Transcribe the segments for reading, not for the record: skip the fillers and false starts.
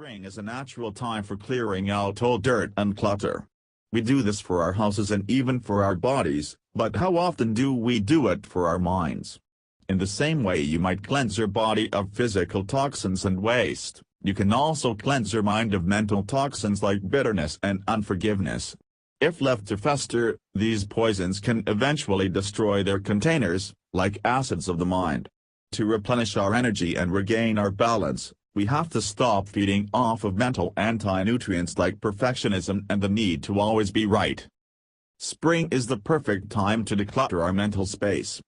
Spring is a natural time for clearing out old dirt and clutter. We do this for our houses and even for our bodies, but how often do we do it for our minds? In the same way you might cleanse your body of physical toxins and waste, you can also cleanse your mind of mental toxins like bitterness and unforgiveness. If left to fester, these poisons can eventually destroy their containers, like acids of the mind. To replenish our energy and regain our balance, we have to stop feeding off of mental anti-nutrients like perfectionism and the need to always be right. Spring is the perfect time to declutter our mental space.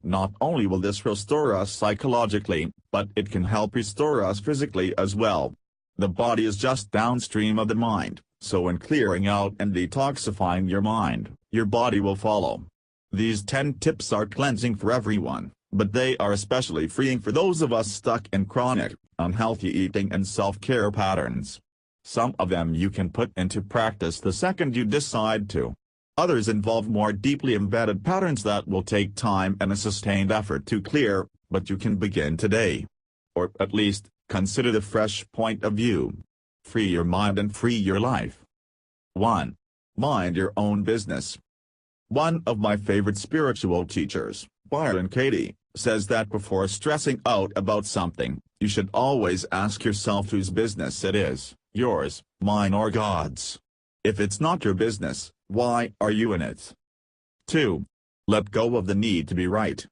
Not only will this restore us psychologically, but it can help restore us physically as well. The body is just downstream of the mind, so in clearing out and detoxifying your mind, your body will follow. These 10 tips are cleansing for everyone, but they are especially freeing for those of us stuck in chronic, unhealthy eating and self-care patterns. Some of them you can put into practice the second you decide to. Others involve more deeply embedded patterns that will take time and a sustained effort to clear, but you can begin today. Or at least, consider the fresh point of view. Free your mind and free your life. 1. Mind your own business. One of my favorite spiritual teachers, Byron Katie, says that before stressing out about something, you should always ask yourself whose business it is, yours, mine or God's. If it's not your business, why are you in it? 2. Let go of the need to be right.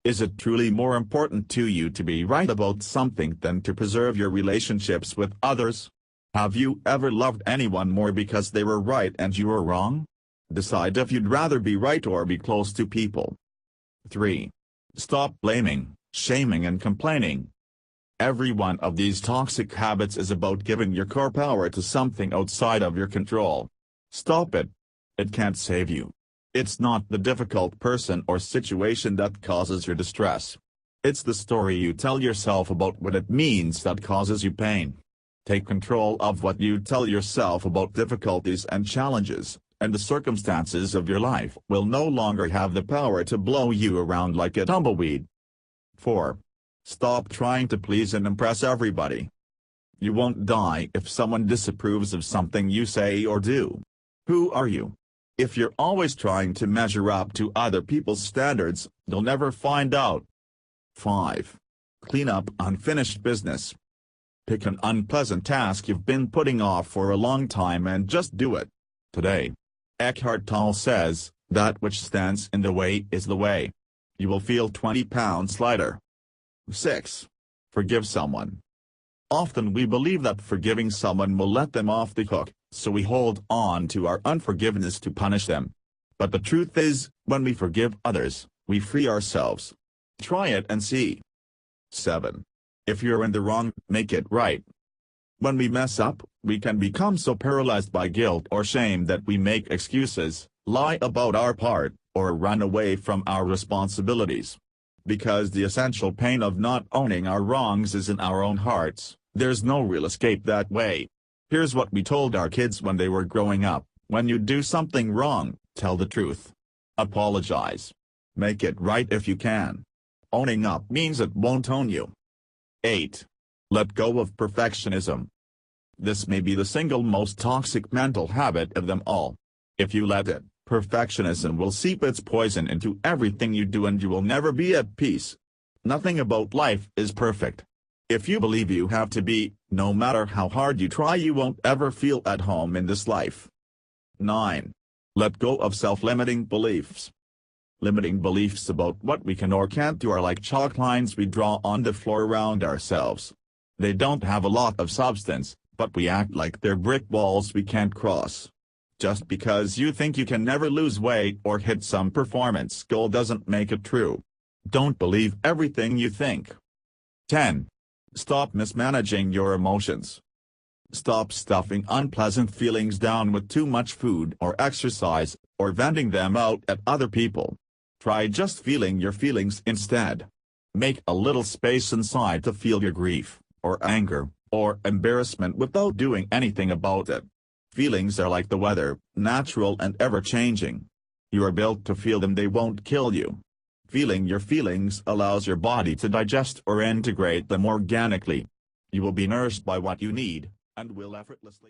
Is it truly more important to you to be right about something than to preserve your relationships with others? Have you ever loved anyone more because they were right and you were wrong? Decide if you'd rather be right or be close to people. 3. Stop blaming, shaming and complaining. Every one of these toxic habits is about giving your core power to something outside of your control. Stop it. It can't save you. It's not the difficult person or situation that causes your distress. It's the story you tell yourself about what it means that causes you pain. Take control of what you tell yourself about difficulties and challenges, and the circumstances of your life will no longer have the power to blow you around like a tumbleweed. 4. Stop trying to please and impress everybody. You won't die if someone disapproves of something you say or do. Who are you? If you're always trying to measure up to other people's standards, you'll never find out. 5. Clean up unfinished business. Pick an unpleasant task you've been putting off for a long time and just do it today. Eckhart Tolle says, "That which stands in the way is the way." You will feel 20 pounds lighter. 6. Forgive someone. Often we believe that forgiving someone will let them off the hook, so we hold on to our unforgiveness to punish them. But the truth is, when we forgive others, we free ourselves. Try it and see. 7. If you're in the wrong, make it right. When we mess up, we can become so paralyzed by guilt or shame that we make excuses, lie about our part, or run away from our responsibilities. Because the essential pain of not owning our wrongs is in our own hearts, there's no real escape that way. Here's what we told our kids when they were growing up: when you do something wrong, tell the truth. Apologize. Make it right if you can. Owning up means it won't own you. 8. Let go of perfectionism. This may be the single most toxic mental habit of them all. If you let it, perfectionism will seep its poison into everything you do and you will never be at peace. Nothing about life is perfect. If you believe you have to be, no matter how hard you try, you won't ever feel at home in this life. 9. Let go of self-limiting beliefs. Limiting beliefs about what we can or can't do are like chalk lines we draw on the floor around ourselves. They don't have a lot of substance, but we act like they're brick walls we can't cross. Just because you think you can never lose weight or hit some performance goal doesn't make it true. Don't believe everything you think. 10. Stop mismanaging your emotions. Stop stuffing unpleasant feelings down with too much food or exercise, or venting them out at other people. Try just feeling your feelings instead. Make a little space inside to feel your grief, or anger, or embarrassment without doing anything about it. Feelings are like the weather, natural and ever-changing. You are built to feel them, they won't kill you. Feeling your feelings allows your body to digest or integrate them organically. You will be nourished by what you need, and will effortlessly